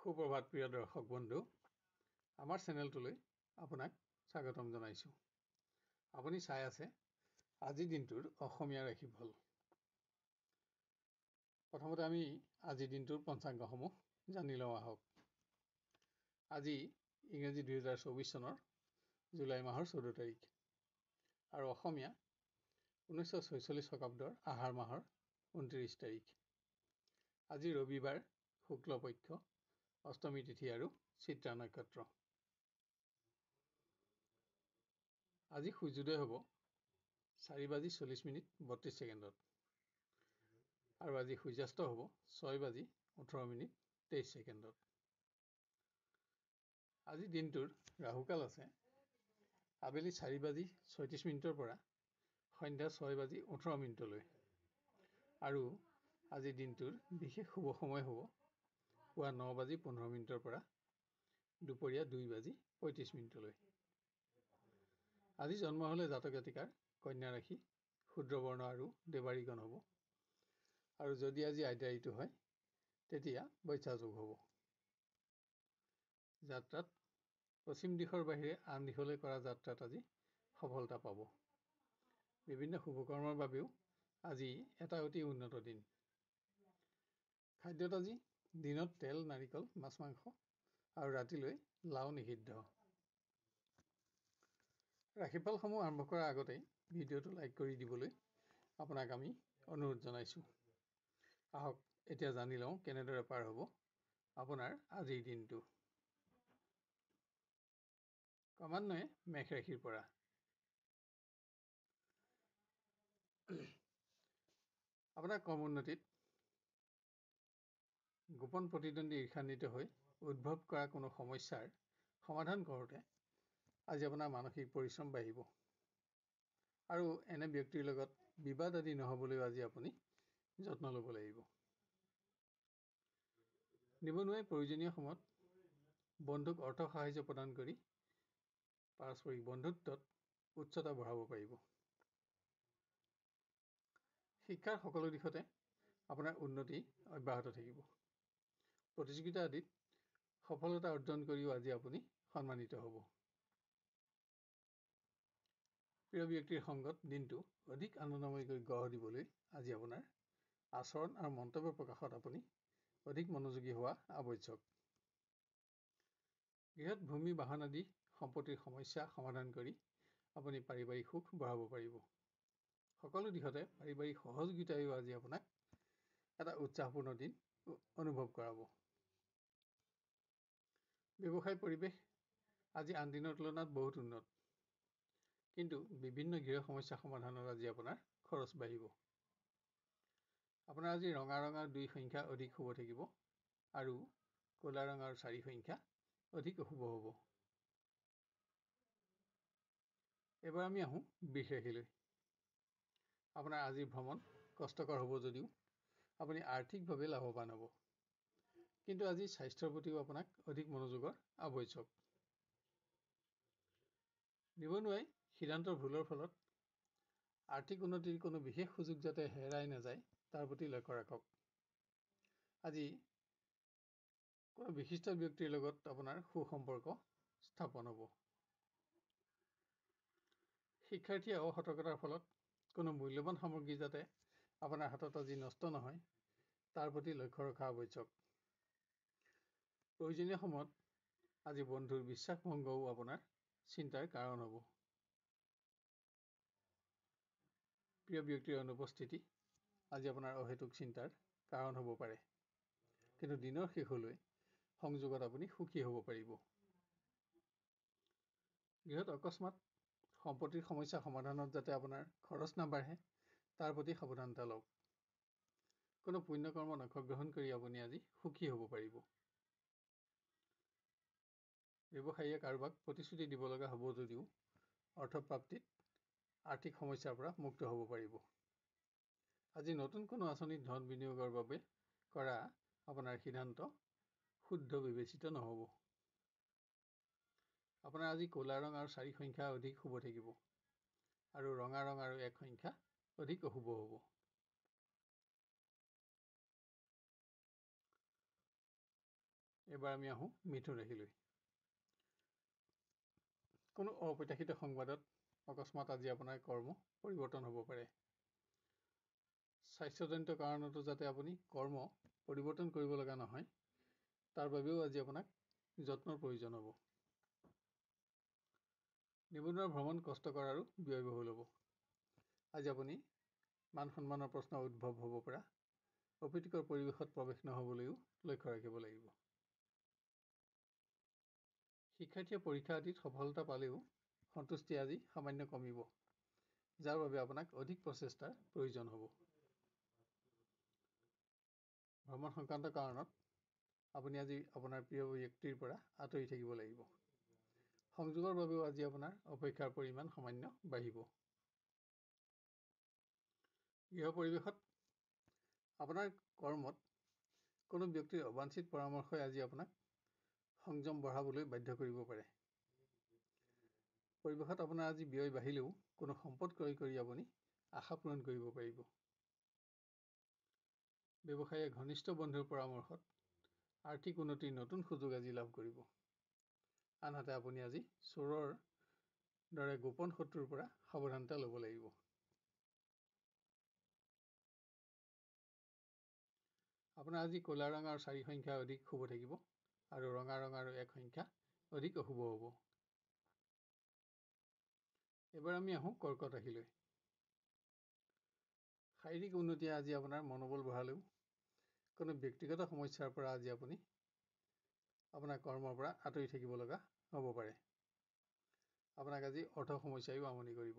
সুপ্ৰভাত প্ৰিয় দৰ্শক বন্ধু, আমাৰ চেনেলটোলৈ আপোনাক স্বাগতম জনাইছোঁ। আপুনি চাই আছে আজিৰ দিনটোৰ অসমীয়া ৰাশিফল। প্ৰথমতে আমি আজিৰ দিনটোৰ পঞ্চাংগসমূহ জানি লওঁ আহক। আজি ইংৰাজী 2024 চনৰ জুলাই মাহৰ 14 তাৰিখ আৰু অসমীয়া 1946 শকাব্দৰ আহাৰ মাহৰ 29 তাৰিখ। আজি ৰবিবাৰ, শুক্লপক্ষ, অষ্টমী তিথি আৰু চিত্ৰা নক্ষত্ৰ। আজি সূৰ্যোদয় হ'ব 4:40:32 আৰু আজি সূৰ্যাস্ত হ'ব 6:18:23। আজি দিনটোৰ ৰাহুকাল আছে আবেলি 4:36 পৰা সন্ধ্যা 6:18 আৰু আজি দিনটোৰ বিশেষ শুভ সময় হ'ব পুৱা 9:15 পৰা দুপৰীয়া 2:35। আজি জন্ম হ'লে জাতক জাতিকাৰ কন্যা ৰাশি, শূদ্ৰবৰ্ণ আৰু দেৱাৰীগণ হ'ব। আৰু যদি আজি আদ্যা ঋতু হয় তেতিয়া বৈশা যোগ হ'ব। যাত্ৰাত পশ্চিম দিশৰ বাহিৰে আন দিশলৈ কৰা যাত্ৰাত আজি সফলতা পাব। বিভিন্ন শুভকৰ্মৰ বাবেও আজি এটা অতি উন্নত দিন। খাদ্যত আজি দিনত তেল, নাৰিকল, মাছ মাংস আৰু ৰাতিলৈ লাও নিষিদ্ধ। ৰাশিফলসমূহ আৰম্ভ কৰাৰ আগতেই ভিডিঅ'টো লাইক কৰি দিবলৈ আপোনাক আমি অনুৰোধ জনাইছোঁ। আহক এতিয়া জানি লওঁ কেনেদৰে পাৰ হ'ব আপোনাৰ আজিৰ দিনটো। ক্ৰমান্বয়ে মেষ ৰাশিৰ পৰা আপোনাৰ কৰ্ম উন্নতিত গোপন প্ৰতিদ্বন্দ্বী ঈৰ্ষান্বিত হৈ উদ্ভৱ কৰা কোনো সমস্যাৰ সমাধান কৰোঁতে আজি আপোনাৰ মানসিক পৰিশ্ৰম বাঢ়িব আৰু এনে ব্যক্তিৰ লগত বিবাদ আদি নহ'বলৈও আজি আপুনি যত্ন ল'ব লাগিব। নিবনুৱাই প্ৰয়োজনীয় সময়ত বন্ধুক অৰ্থ সাহায্য প্ৰদান কৰি পাৰস্পৰিক বন্ধুত্বত উচ্চতা বঢ়াব পাৰিব। শিক্ষাৰ সকলো দিশতে আপোনাৰ উন্নতি অব্যাহত থাকিব। প্ৰতিযোগিতা আদিত সফলতা অৰ্জন কৰিও আজি আপুনি সন্মানিত হ'ব। প্ৰিয় ব্যক্তিৰ সংগত দিনটো অধিক আনন্দময় কৰি গঢ় দিবলৈ আজি আপোনাৰ আচৰণ আৰু মন্তব্য প্ৰকাশত আপুনি অধিক মনোযোগী হোৱা আৱশ্যক। গৃহত ভূমি, বাহন আদি সম্পত্তিৰ সমস্যা সমাধান কৰি আপুনি পাৰিবাৰিক সুখ বঢ়াব পাৰিব। সকলো দিশতে পাৰিবাৰিক সহযোগিতায়ো আজি আপোনাক এটা উৎসাহপূৰ্ণ দিন অনুভৱ কৰাব। ব্যৱসায় পৰিৱেশ আজি আন দিনৰ তুলনাত বহুত উন্নত, কিন্তু বিভিন্ন গৃহ সমস্যা সমাধানত আজি আপোনাৰ খৰচ বাঢ়িব। আপোনাৰ আজি ৰঙা ৰঙৰ 2 সংখ্যা অধিক শুভ থাকিব আৰু ক'লা ৰঙৰ 4 সংখ্যা অধিক অশুভ হ'ব। এবাৰ আমি আহোঁ বৃষ ৰাশিলৈ। আপোনাৰ আজিৰ ভ্ৰমণ কষ্টকৰ হ'ব যদিও আপুনি আৰ্থিকভাৱে লাভৱান হ'ব, কিন্তু আজি স্বাস্থ্যৰ প্ৰতিও আপোনাক অধিক মনোযোগৰ আৱশ্যক। নিবনুৱাই সিদ্ধান্তৰ ভুলৰ ফলত আৰ্থিক উন্নতিৰ কোনো বিশেষ সুযোগ যাতে হেৰাই নাযায় তাৰ প্ৰতি লক্ষ্য ৰাখক। আজি কোনো বিশিষ্ট ব্যক্তিৰ লগত আপোনাৰ সুসম্পৰ্ক স্থাপন হ'ব। শিক্ষাৰ্থীয়ে অসতৰ্কতাৰ ফলত কোনো মূল্যৱান সামগ্ৰী যাতে আপোনাৰ হাতত আজি নষ্ট নহয় তাৰ প্ৰতি লক্ষ্য ৰখা আৱশ্যক। প্ৰয়োজনীয় সময়ত আজি বন্ধুৰ বিশ্বাসভংগও আপোনাৰ চিন্তাৰ কাৰণ হ'ব। প্ৰিয় ব্যক্তিৰ অনুপস্থিতি আজি আপোনাৰ অহেতুক চিন্তাৰ কাৰণ হ'ব পাৰে, কিন্তু দিনৰ শেষলৈ সংযোগত আপুনি সুখী হ'ব পাৰিব। গৃহত অকস্মাত সম্পত্তিৰ সমস্যা সমাধানত যাতে আপোনাৰ খৰচ নাবাঢ়ে তাৰ প্ৰতি সাৱধানতা লওক। কোনো পুণ্যকৰ্মত অংশগ্ৰহণ কৰি আপুনি আজি সুখী হ'ব পাৰিব। ব্যৱসায়ীয়ে কাৰোবাক প্ৰতিশ্ৰুতি দিব লগা হ'ব যদিও অৰ্থপ্ৰাপ্তিত আৰ্থিক সমস্যাৰ পৰা মুক্ত হ'ব পাৰিব। আজি নতুন কোনো আঁচনিত ধন বিনিয়োগৰ বাবে কৰা আপোনাৰ সিদ্ধান্ত শুদ্ধ বিবেচিত নহ'ব। আপোনাৰ আজি ক'লা ৰং আৰু 4 সংখ্যা অধিক শুভ থাকিব আৰু ৰঙা ৰং আৰু 1 সংখ্যা অধিক অশুভ হ'ব। এবাৰ আমি আহোঁ মিথুন ৰাশিলৈ। কোনো অপ্ৰত্যাশিত সংবাদত অকস্মাত আজি আপোনাৰ কৰ্ম পৰিৱৰ্তন হ'ব পাৰে। স্বাস্থ্যজনিত কাৰণতো যাতে আপুনি কৰ্ম পৰিৱৰ্তন কৰিব লগা নহয়, তাৰ বাবেও আজি আপোনাক যত্নৰ প্ৰয়োজন হ'ব। নিবনুৱাৰ ভ্ৰমণ কষ্টকৰ আৰু ব্যয়বহুল হ'ব। আজি আপুনি মান সন্মানৰ প্ৰশ্ন উদ্ভৱ হ'ব পৰা অপ্ৰীতিকৰ পৰিৱেশত প্ৰৱেশ নহ'বলৈও লক্ষ্য ৰাখিব লাগিব। শিক্ষাৰ্থীয়ে পৰীক্ষা আদিত সফলতা পালেও সন্তুষ্টি আজি সামান্য কমিব, যাৰ বাবে আপোনাক অধিক প্ৰচেষ্টাৰ প্ৰয়োজন হ'ব। ভ্ৰমণ সংক্ৰান্ত কাৰণত আপুনি আজি আপোনাৰ প্ৰিয় ব্যক্তিৰ পৰা আঁতৰি থাকিব লাগিব। সংযোগৰ বাবেও আজি আপোনাৰ অপেক্ষাৰ পৰিমাণ সামান্য বাঢ়িব। গৃহ পৰিৱেশত আপোনাৰ কৰ্মত কোনো ব্যক্তিৰ অবাঞ্ছিত পৰামৰ্শই আজি আপোনাক সংযম বঢ়াবলৈ বাধ্য কৰিব পাৰে। পৰিৱেশত আপোনাৰ আজি ব্যয় বাঢ়িলেও কোনো সম্পদ ক্ৰয় কৰি আপুনি আশা পূৰণ কৰিব পাৰিব। ব্যৱসায়ীয়ে ঘনিষ্ঠ বন্ধুৰ পৰামৰ্শত আৰ্থিক উন্নতিৰ নতুন সুযোগ আজি লাভ কৰিব। আনহাতে আপুনি আজি চোৰৰ দৰে গোপন শত্ৰুৰ পৰা সাৱধানতা ল'ব লাগিব। আপোনাৰ আজি ক'লা ৰং আৰু 4 সংখ্যা অধিক শুভ থাকিব আৰু ৰঙা ৰং আৰু 1 সংখ্যা অধিক অশুভ হ'ব। এবাৰ আমি আহোঁ কৰ্কট ৰাশিলৈ। শাৰীৰিক উন্নতিয়ে আজি আপোনাৰ মনোবল বঢ়ালেও কোনো ব্যক্তিগত সমস্যাৰ পৰা আজি আপুনি আপোনাৰ কৰ্মৰ পৰা আঁতৰি থাকিব লগা হ'ব পাৰে। আপোনাক আজি অৰ্থ সমস্যায়ো আমনি কৰিব।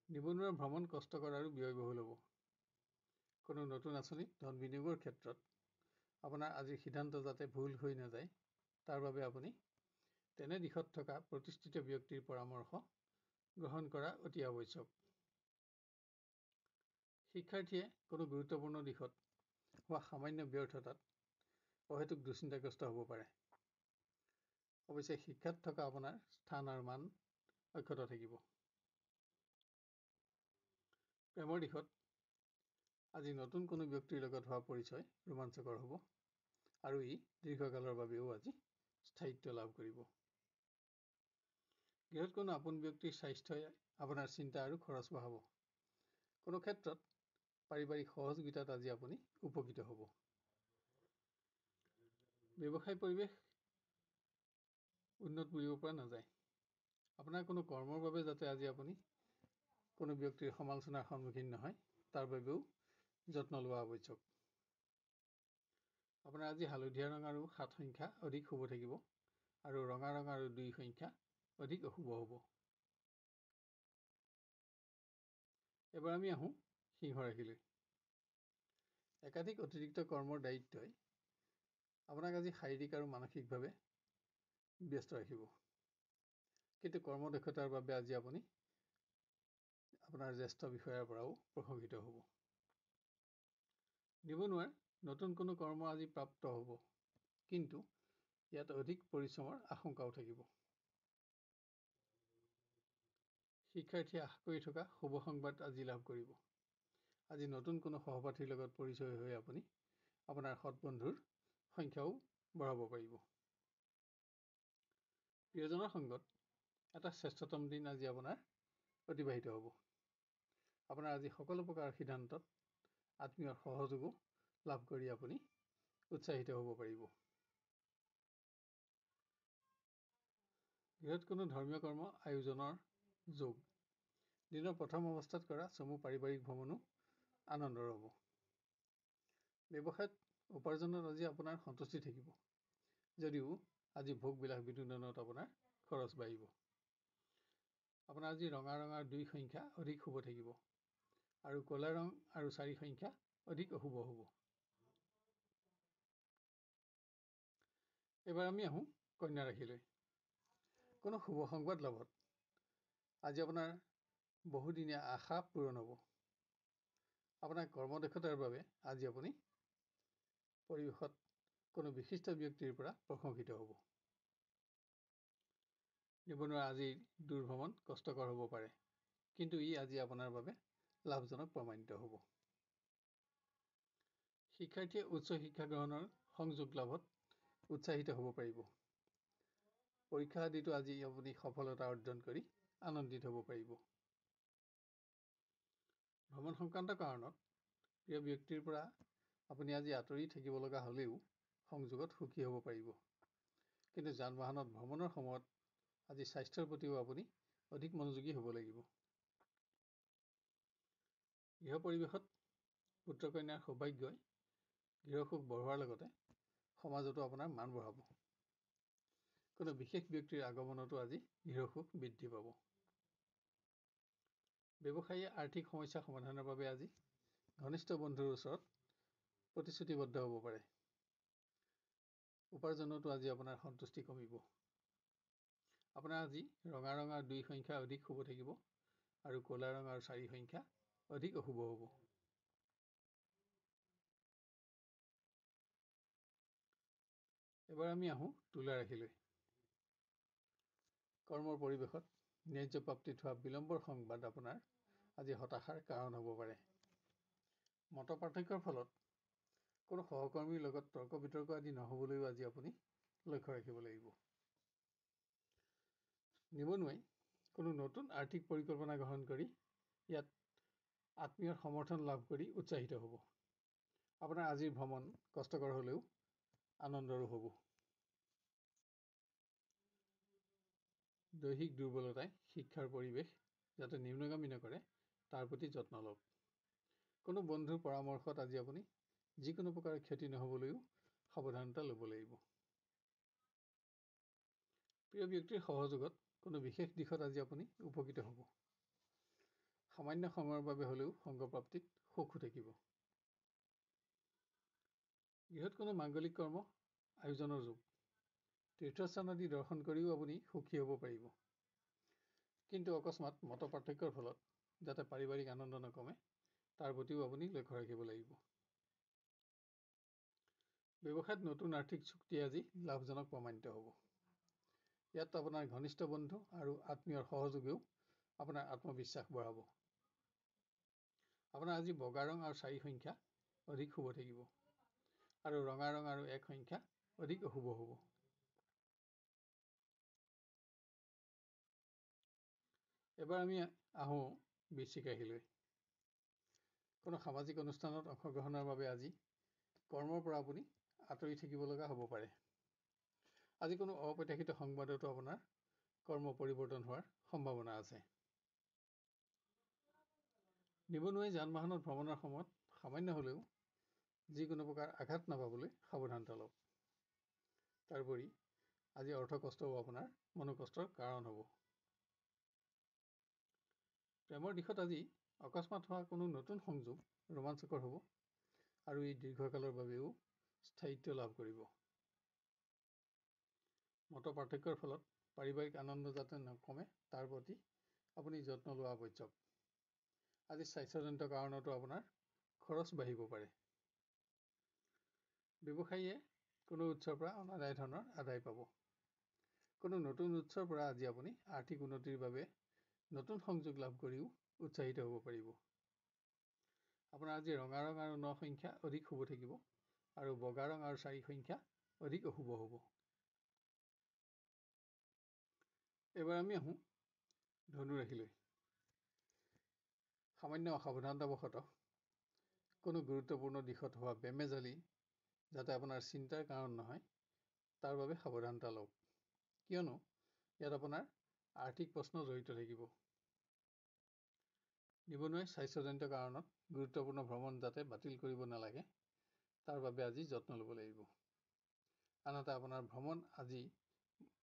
নিবনুৱাৰ ভ্ৰমণ কষ্টকৰ আৰু ব্যয়বহুল হ'ব। কোনো নতুন আঁচনিত ধন বিনিয়োগৰ ক্ষেত্ৰত আপোনাৰ আজিৰ সিদ্ধান্ত যাতে ভুল হৈ নাযায়, তাৰ বাবে আপুনি তেনে দিশত থকা প্ৰতিষ্ঠিত ব্যক্তিৰ পৰামৰ্শ গ্ৰহণ কৰা অতি আৱশ্যক। শিক্ষাৰ্থীয়ে কোনো গুৰুত্বপূৰ্ণ দিশত হোৱা সামান্য ব্যৰ্থতাত অহেতুক দুশ্চিন্তাগ্ৰস্ত হ'ব পাৰে। অৱশ্যে শিক্ষাত থকা আপোনাৰ স্থান আৰু মান অক্ষত থাকিব। প্ৰেমৰ দিশত আজি নতুন কোনো ব্যক্তিৰ লগত হোৱা পৰিচয় ৰোমাঞ্চকৰ হ'ব আৰু ই দীৰ্ঘকালৰ বাবেও আজি স্থায়িত্ব লাভ কৰিব। গৃহত কোনো আপোন ব্যক্তিৰ স্বাস্থ্যই আপোনাৰ চিন্তা আৰু খৰচ বঢ়াব। কোনো ক্ষেত্ৰত পাৰিবাৰিক সহযোগিতাত আজি আপুনি উপকৃত হ'ব। ব্যৱসায় পৰিৱেশ উন্নত বুলিব পৰা নাযায়। আপোনাৰ কোনো কৰ্মৰ বাবে যাতে আজি আপুনি কোনো ব্যক্তিৰ সমালোচনাৰ সন্মুখীন নহয়, তাৰ বাবেও যত্ন লোৱা আৱশ্যক। আপোনাৰ আজি হালধীয়া ৰং আৰু 7 সংখ্যা অধিক শুভ থাকিব আৰু ৰঙা ৰং আৰু 2 সংখ্যা অধিক অশুভ হ'ব। এবাৰ আমি আহোঁ সিংহ ৰাশিলৈ। একাধিক অতিৰিক্ত কৰ্মৰ দায়িত্বই আপোনাক আজি শাৰীৰিক আৰু মানসিকভাৱে ব্যস্ত ৰাখিব। কিন্তু কৰ্মদক্ষতাৰ বাবে আজি আপুনি আপোনাৰ জ্যেষ্ঠ বিষয়াৰ পৰাও প্ৰশংসিত হ'ব। নিবনুৱাৰ নতুন কোনো কৰ্ম আজি প্ৰাপ্ত হ'ব, কিন্তু ইয়াত অধিক পৰিশ্ৰমৰ আশংকাও থাকিব। শিক্ষাৰ্থীয়ে আশা কৰি থকা শুভ সংবাদ আজি লাভ কৰিব। আজি নতুন কোনো সহপাঠীৰ লগত পৰিচয় হৈ আপুনি আপোনাৰ সৎ বন্ধুৰ সংখ্যাও বঢ়াব পাৰিব। প্ৰিয়জনৰ সংগত এটা শ্ৰেষ্ঠতম দিন আজি আপোনাৰ অতিবাহিত হ'ব। আপোনাৰ আজি সকলো প্ৰকাৰৰ সিদ্ধান্তত আত্মীয়ৰ সহযোগো লাভ কৰি আপুনি উৎসাহিত হ'ব পাৰিব। গৃহত কোনো ধৰ্মীয় কৰ্ম আয়োজনৰ যোগ। দিনৰ প্ৰথম অৱস্থাত কৰা চমু পাৰিবাৰিক ভ্ৰমণো আনন্দৰ হ'ব। ব্যৱসায়ত উপাৰ্জনত আজি আপোনাৰ সন্তুষ্টি থাকিব, যদিও আজি ভোগ বিলাস বিনোদনত আপোনাৰ খৰচ বাঢ়িব। আপোনাৰ আজি ৰঙা ৰং আৰু 2 সংখ্যা অধিক শুভ থাকিব আৰু ক'লা ৰং আৰু 4 সংখ্যা অধিক অশুভ হ'ব। এবাৰ আমি আহোঁ কন্যা ৰাশিলৈ। কোনো শুভ সংবাদ লাভত আজি আপোনাৰ বহুদিনীয়া আশা পূৰণ হ'ব। আপোনাৰ কৰ্মদক্ষতাৰ বাবে আজি আপুনি পৰিৱেশত কোনো বিশিষ্ট ব্যক্তিৰ পৰা প্ৰশংসিত হ'ব। নিবনুৱাৰ আজিৰ দূৰ ভ্ৰমণ কষ্টকৰ হ'ব পাৰে, কিন্তু ই আজি আপোনাৰ বাবে লাভজনক প্ৰমাণিত হ'ব। শিক্ষাৰ্থীয়ে উচ্চ শিক্ষা গ্ৰহণৰ সংযোগ লাভত উৎসাহিত হ'ব পাৰিব। পৰীক্ষা আদিতো আজি আপুনি সফলতা অৰ্জন কৰি আনন্দিত হ'ব পাৰিব। ভ্ৰমণ সংক্ৰান্ত কাৰণত প্ৰিয় ব্যক্তিৰ পৰা আপুনি আজি আঁতৰি থাকিব লগা হ'লেও সংযোগত সুখী হ'ব পাৰিব। কিন্তু যান বাহনত ভ্ৰমণৰ সময়ত আজি স্বাস্থ্যৰ প্ৰতিও আপুনি অধিক মনোযোগী হ'ব লাগিব। গৃহ পৰিৱেশত পুত্ৰ কন্যাৰ সৌভাগ্যই গৃহসুখ বঢ়োৱাৰ লগতে সমাজতো আপোনাৰ মান বঢ়াব। কোনো বিশেষ ব্যক্তিৰ আগমনতো আজি গৃহসুখ বৃদ্ধি পাব। ব্যৱসায়ীয়ে আৰ্থিক সমস্যা সমাধানৰ বাবে আজি ঘনিষ্ঠ বন্ধুৰ ওচৰত প্ৰতিশ্ৰুতিবদ্ধ হ'ব পাৰে। উপাৰ্জনতো আজি আপোনাৰ সন্তুষ্টি কমিব। আপোনাৰ আজি ৰঙা ৰঙৰ 2 সংখ্যা অধিক শুভ থাকিব আৰু ক'লা ৰঙৰ 4 সংখ্যা অধিক অশুভ হ'ব। এবাৰ আমি আহোঁ তুলা ৰাশিলৈ। কৰ্মৰ পৰিৱেশত ন্যায্য প্ৰাপ্তিত হোৱা বিলম্বৰ সংবাদ আপোনাৰ আজি হতাশাৰ কাৰণ হ'ব পাৰে। মত পাৰ্থক্যৰ ফলত কোনো সহকৰ্মীৰ লগত তৰ্ক বিতৰ্ক আদি নহ'বলৈও আজি আপুনি লক্ষ্য ৰাখিব লাগিব। নিবনুৱাই কোনো নতুন আৰ্থিক পৰিকল্পনা গ্ৰহণ কৰি ইয়াত আত্মীয়ৰ সমৰ্থন লাভ কৰি উৎসাহিত হ'ব। আপোনাৰ আজিৰ ভ্ৰমণ কষ্টকৰ হ'লেও আনন্দৰো হ'ব। দৈহিক দুৰ্বলতাই শিক্ষাৰ পৰিৱেশ যাতে নিম্নগামী নকৰে তাৰ প্ৰতি যত্ন লওক। কোনো বন্ধুৰ পৰামৰ্শত আজি আপুনি যিকোনো প্ৰকাৰৰ ক্ষতি নহ'বলৈও সাৱধানতা ল'ব লাগিব। প্ৰিয় ব্যক্তিৰ সহযোগত কোনো বিশেষ দিশত আজি আপুনি উপকৃত হ'ব। সামান্য সময়ৰ বাবে হ'লেও সংগপ্ৰাপ্তিত সুখ থাকিব। গৃহত কোনো মাংগলিক কৰ্ম আয়োজনৰ যোগ। তীৰ্থস্থান আদি দৰ্শন কৰিও আপুনি সুখী হ'ব পাৰিব। কিন্তু অকস্মাত মত পাৰ্থক্যৰ ফলত যাতে পাৰিবাৰিক আনন্দ নকমে তাৰ প্ৰতিও আপুনি লক্ষ্য ৰাখিব লাগিব। ব্যৱসায়ত নতুন আৰ্থিক চুক্তি আজি লাভজনক প্ৰমাণিত হ'ব। ইয়াত আপোনাৰ ঘনিষ্ঠ বন্ধু আৰু আত্মীয়ৰ সহযোগেও আপোনাৰ আত্মবিশ্বাস বঢ়াব। আপোনাৰ আজি বগা ৰং আৰু 4 সংখ্যা অধিক শুভ থাকিব আৰু ৰঙা ৰং আৰু 1 সংখ্যা অধিক অশুভ হ'ব। এবাৰ আমি আহোঁ বৃশ্চিক ৰাশিলৈ। কোনো সামাজিক অনুষ্ঠানত অংশগ্ৰহণৰ বাবে আজি কৰ্মৰ পৰা আপুনি আঁতৰি থাকিব লগা হ'ব পাৰে। আজি কোনো অপ্ৰত্যাশিত সংবাদতো আপোনাৰ কৰ্ম পৰিৱৰ্তন হোৱাৰ সম্ভাৱনা আছে। নিবনুৱাই যান বাহনত ভ্ৰমণৰ সময়ত সামান্য হ'লেও যিকোনো প্ৰকাৰ আঘাত নাপাবলৈ সাৱধানতা লওক। তাৰোপৰি আজি অৰ্থ কষ্টও আপোনাৰ মনোকষ্টৰ কাৰণ হ'ব। প্ৰেমৰ দিশত আজি অকস্মাত হোৱা কোনো নতুন সংযোগ ৰোমাঞ্চকৰ হ'ব আৰু ই দীৰ্ঘকালৰ বাবেও স্থায়িত্ব লাভ কৰিব। মত পাৰ্থক্যৰ ফলত পাৰিবাৰিক আনন্দ যাতে নকমে তাৰ প্ৰতি আপুনি যত্ন লোৱা আৱশ্যক। আজি স্বাস্থ্যজনিত কাৰণতো আপোনাৰ খৰচ বাঢ়িব পাৰে। ব্যৱসায়ীয়ে কোনো উৎসৰ পৰা অনাদায় ধনৰ আদায় পাব। কোনো নতুন উৎসৰ পৰা আজি আপুনি আৰ্থিক উন্নতিৰ বাবে নতুন সংযোগ লাভ কৰিও উৎসাহিত হ'ব পাৰিব। আপোনাৰ আজি ৰঙা ৰং আৰু 9 সংখ্যা অধিক শুভ থাকিব আৰু বগা ৰং আৰু 4 সংখ্যা অধিক অশুভ হ'ব। এবাৰ আমি আহোঁ ধনু ৰাশিলৈ। সামান্য অসাৱধানতাবশতঃ কোনো গুৰুত্বপূৰ্ণ দিশত হোৱা বেমেজালি যাতে আপোনাৰ চিন্তাৰ কাৰণ নহয় তাৰ বাবে সাৱধানতা লওক। কিয়নো ইয়াত আপোনাৰ আৰ্থিক প্ৰশ্ন জড়িত থাকিব। নিবনুৱাই স্বাস্থ্যজনিত কাৰণত গুৰুত্বপূৰ্ণ ভ্ৰমণ যাতে বাতিল কৰিব নালাগে তাৰ বাবে আজি যত্ন ল'ব লাগিব। আনহাতে আপোনাৰ ভ্ৰমণ আজি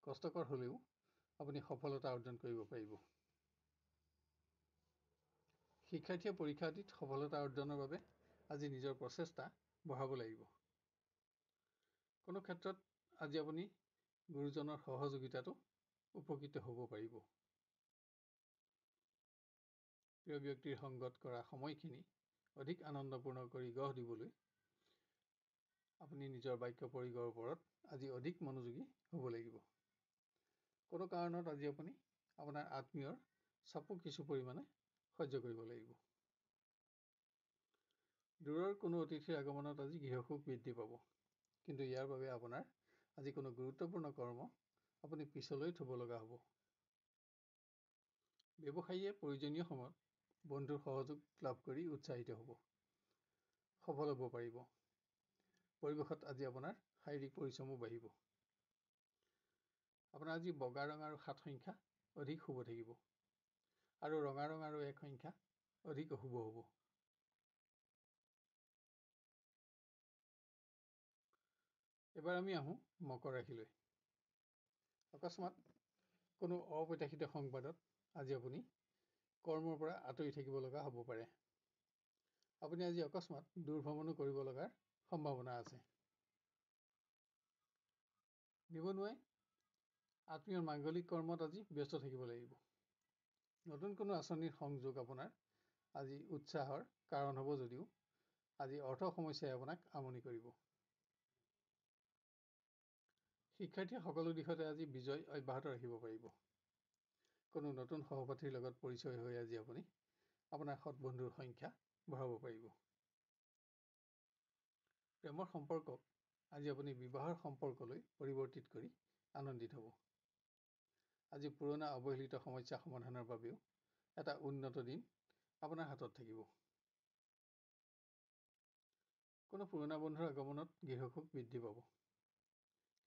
কষ্টকৰ হ'লেও আপুনি সফলতা অৰ্জন কৰিব পাৰিব। শিক্ষাৰ্থীয়ে পৰীক্ষা আদিত সফলতা অৰ্জনৰ বাবে আজি নিজৰ প্ৰচেষ্টা বঢ়াব লাগিব। কোনো ক্ষেত্ৰত আজি আপুনি গুৰুজনৰ সহযোগিতাতো উপকৃত হ'ব পাৰিব। প্ৰিয় ব্যক্তিৰ সংগত কৰা সময়খিনি অধিক আনন্দপূৰ্ণ কৰি গঢ় দিবলৈ আপুনি নিজৰ বাক্য প্ৰয়োগৰ ওপৰত আজি অধিক মনোযোগী হ'ব লাগিব। কোনো কাৰণত আজি আপুনি আপোনাৰ আত্মীয়ৰ চাপো কিছু পৰিমাণে সহ্য কৰিব লাগিব। দূৰৰ কোনো অতিথিৰ আগমনত আজি গৃহসুখ বৃদ্ধি পাব, কিন্তু ইয়াৰ বাবে আপোনাৰ আজি কোনো গুৰুত্বপূৰ্ণ কৰ্ম আপুনি পিছলৈ থ'ব লগা হ'ব। ব্যৱসায়ীয়ে প্ৰয়োজনীয় সময়ত বন্ধুৰ সহযোগ লাভ কৰি উৎসাহিত হ'ব, সফল হ'ব পাৰিব। পৰিৱেশত আজি আপোনাৰ শাৰীৰিক পৰিশ্ৰমো বাঢ়িব। আপোনাৰ আজি বগা ৰং আৰু 7 সংখ্যা অধিক শুভ থাকিব, আৰু ৰঙা ৰং আৰু 1 সংখ্যা অধিক অশুভ হ'ব। এবাৰ আমি আহোঁ মকৰ ৰাশিলৈ। অকস্মাত কোনো অপ্ৰত্যাশিত সংবাদত আজি আপুনি কৰ্মৰ পৰা আঁতৰি থাকিব লগা হ'ব পাৰে। আপুনি আজি অকস্মাত দূৰ ভ্ৰমণো কৰিব লগাৰ সম্ভাৱনা আছে। নিবনুৱাই আত্মীয়ৰ মাংগলিক কৰ্মত আজি ব্যস্ত থাকিব লাগিব। নতুন কোনো আঁচনিৰ সংযোগ আপোনাৰ আজি উৎসাহৰ কাৰণ হ'ব যদিও আজি অৰ্থ সমস্যাই আপোনাক আমনি কৰিব। শিক্ষাৰ্থীয়ে সকলো দিশতে আজি বিজয় অব্যাহত ৰাখিব পাৰিব। কোনো নতুন সহপাঠীৰ লগত পৰিচয় হৈ আজি আপুনি আপোনাৰ সৎ বন্ধুৰ সংখ্যা বঢ়াব পাৰিব। প্ৰেমৰ সম্পৰ্কক আজি আপুনি বিবাহৰ সম্পৰ্কলৈ পৰিৱৰ্তিত কৰি আনন্দিত হ'ব। আজি পুৰণা অৱহেলিত সমস্যা সমাধানৰ বাবেও এটা উন্নত দিন আপোনাৰ হাতত থাকিব। কোনো পুৰণা বন্ধুৰ আগমনত গৃহসুখ বৃদ্ধি পাব,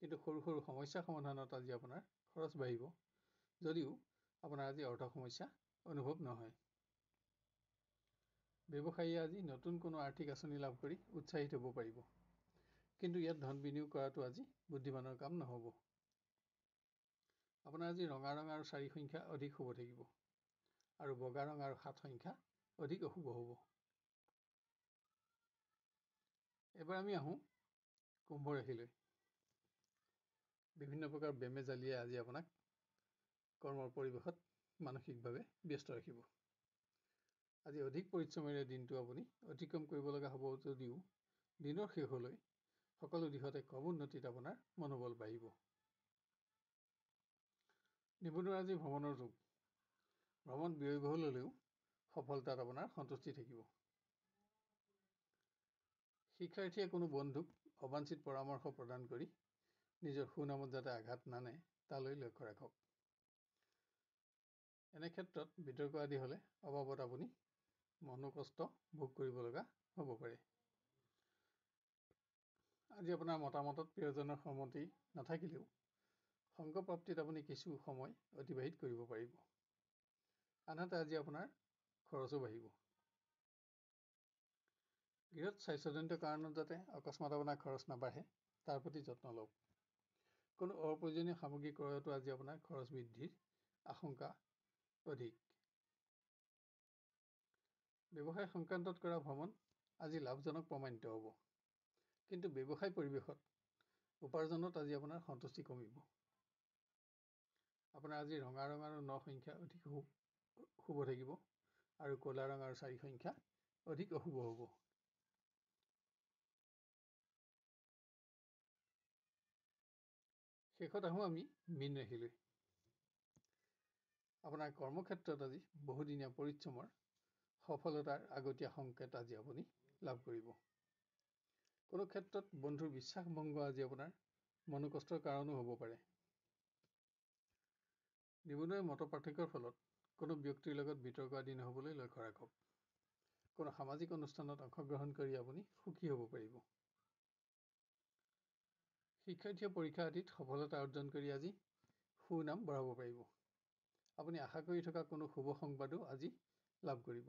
কিন্তু সৰু সৰু সমস্যা সমাধানত আজি আপোনাৰ খৰচ বাঢ়িব, যদিও আপোনাৰ আজি অৰ্থ সমস্যা অনুভৱ নহয়। ব্যৱসায়ীয়ে আজি নতুন কোনো আৰ্থিক আঁচনি লাভ কৰি উৎসাহিত হ'ব পাৰিব, কিন্তু ইয়াত ধন বিনিয়োগ কৰাটো আজি বুদ্ধিমানৰ কাম নহ'ব। আপোনাৰ আজি ৰঙা ৰং আৰু 4 সংখ্যা অধিক শুভ থাকিব, আৰু বগা ৰং আৰু 7 সংখ্যা অধিক অশুভ হ'ব। এবাৰ আমি আহোঁ কুম্ভ ৰাশিলৈ। বিভিন্ন প্ৰকাৰ বেমেজালিয়ে আজি আপোনাক কৰ্মৰ পৰিৱেশত মানসিকভাৱে ব্যস্ত ৰাখিব। আজি অধিক পৰিশ্ৰমেৰে দিনটো আপুনি অতিক্ৰম কৰিব লগা হ'ব যদিও দিনৰ শেষলৈ সকলো দিশতে ক্ৰমোন্নতিত আপোনাৰ মনোবল বাঢ়িব। নিবনুৱাৰ আজি ভ্ৰমণৰ যোগ। ভ্ৰমণ ব্যয়বহুল হ'লেও সফলতাত আপোনাৰ সন্তুষ্টি থাকিব। শিক্ষাৰ্থীয়ে কোনো বন্ধুক অবাঞ্ছিত পৰামৰ্শ প্ৰদান কৰি নিজৰ সুনামত যাতে আঘাত নানে তালৈ লক্ষ্য ৰাখক। এনে ক্ষেত্ৰত বিতৰ্ক আদি হ'লে অবাবত আপুনি মনোকষ্ট ভোগ কৰিব লগা হ'ব পাৰে। আজি আপোনাৰ মতামতত প্ৰিয়জনৰ সন্মতি নাথাকিলেও সংগপ্ৰাপ্তিত আপুনি কিছু সময় অতিবাহিত কৰিব পাৰিব। আনহাতে আজি আপোনাৰ খৰচো বাঢ়িব। গৃহত স্বাস্থ্যজনিত কাৰণত যাতে অকস্মাত আপোনাৰ খৰচ নাবাঢ়ে তাৰ প্ৰতি যত্ন লওক। কোনো অপ্ৰয়োজনীয় সামগ্ৰী ক্ৰয়তো আজি আপোনাৰ খৰচ বৃদ্ধিৰ আশংকা অধিক। ব্যৱসায় সংক্ৰান্তত কৰা ভ্ৰমণ আজি লাভজনক প্ৰমাণিত হ'ব, কিন্তু ব্যৱসায় পৰিৱেশত উপাৰ্জনত আজি আপোনাৰ সন্তুষ্টি কমিব। আপোনাৰ আজি ৰঙা ৰং আৰু 9 সংখ্যা অধিক শুভ থাকিব, আৰু ক'লা ৰং আৰু 4 সংখ্যা অধিক অশুভ হ'ব। শেষত আহোঁ আমি মীন ৰাশিলৈ। আপোনাৰ কৰ্মক্ষেত্ৰত আজি বহুদিনীয়া পৰিশ্ৰমৰ সফলতাৰ আগতীয়া সংকেত আজি আপুনি লাভ কৰিব। কোনো ক্ষেত্ৰত বন্ধুৰ বিশ্বাসভংগ আজি আপোনাৰ মনোকষ্টৰ কাৰণো হ'ব পাৰে। নিবনুৱাই মত পাৰ্থক্যৰ ফলত কোনো ব্যক্তিৰ লগত বিতৰ্ক আদি নহ'বলৈ লক্ষ্য ৰাখক। কোনো সামাজিক অনুষ্ঠানত অংশগ্ৰহণ কৰি আপুনি সুখী হ'ব পাৰিব। শিক্ষাৰ্থীয়ে পৰীক্ষা আদিত সফলতা অৰ্জন কৰি আজি সুনাম বঢ়াব পাৰিব। আপুনি আশা কৰি থকা কোনো শুভ সংবাদো আজি লাভ কৰিব।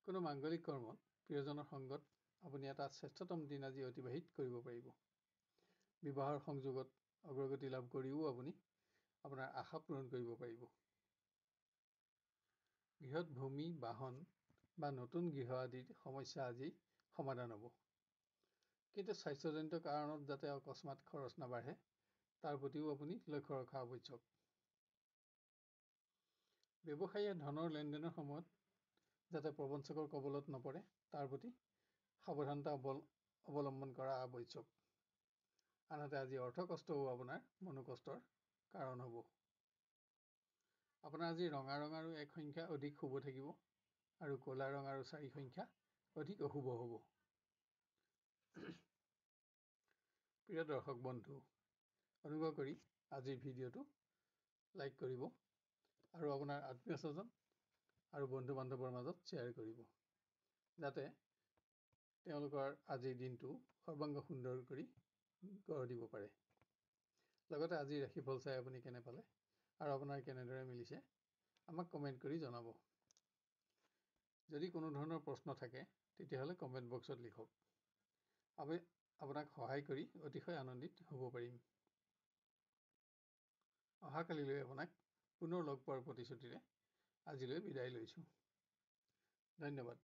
কোনো মাংগলিক কৰ্মত প্ৰিয়জনৰ সংগত আপুনি এটা শ্ৰেষ্ঠতম দিন আজি অতিবাহিত কৰিব পাৰিব। বিবাহৰ সংযোগত অগ্ৰগতি লাভ কৰিও আপুনি আপোনাৰ আশা পূৰণ কৰিব পাৰিব। গৃহত ভূমি, বাহন বা নতুন গৃহ আদিৰ সমস্যা আজি সমাধান হ'ব, কিন্তু স্বাস্থ্যজনিত কাৰণত যাতে অকস্মাত খৰচ নাবাঢ়ে তাৰ প্ৰতিও আপুনি লক্ষ্য ৰখা আৱশ্যক। ব্যৱসায়ীয়ে ধনৰ লেনদেনৰ সময়ত যাতে প্ৰবঞ্চকৰ কবলত নপৰে তাৰ প্ৰতি সাৱধানতা অৱলম্বন কৰা আৱশ্যক। আনহাতে আজি অৰ্থ কষ্টও আপোনাৰ মনোকষ্টৰ কাৰণ হ'ব। আপোনাৰ আজি ৰঙা ৰং আৰু 1 সংখ্যা অধিক শুভ থাকিব, আৰু ক'লা ৰং আৰু 4 সংখ্যা অধিক অশুভ হ'ব। প্ৰিয় দৰ্শক বন্ধু, অনুগ্ৰহ কৰি আজিৰ ভিডিঅ'টো লাইক কৰিব আৰু আপোনাৰ আত্মীয় স্বজন আৰু বন্ধু বান্ধৱৰ মাজত শ্বেয়াৰ কৰিব, যাতে তেওঁলোকৰ আজিৰ দিনটো সৰ্বাংগ সুন্দৰ কৰি গঢ় দিব পাৰে। লগতে আজিৰ ৰাশিফল চাই আপুনি কেনে পালে আৰু আপোনাৰ কেনেদৰে মিলিছে আমাক কমেণ্ট কৰি জনাব। যদি কোনো ধৰণৰ প্ৰশ্ন থাকে তেতিয়াহ'লে কমেণ্ট বক্সত লিখক। আপোনাক সহায় কৰি অতিশয় আনন্দিত হ'ব পাৰিম। অহাকালিলৈ আপোনাক পুনৰ লগ পোৱাৰ প্ৰতিশ্ৰুতিৰে আজিলৈ বিদায় লৈছোঁ। ধন্যবাদ।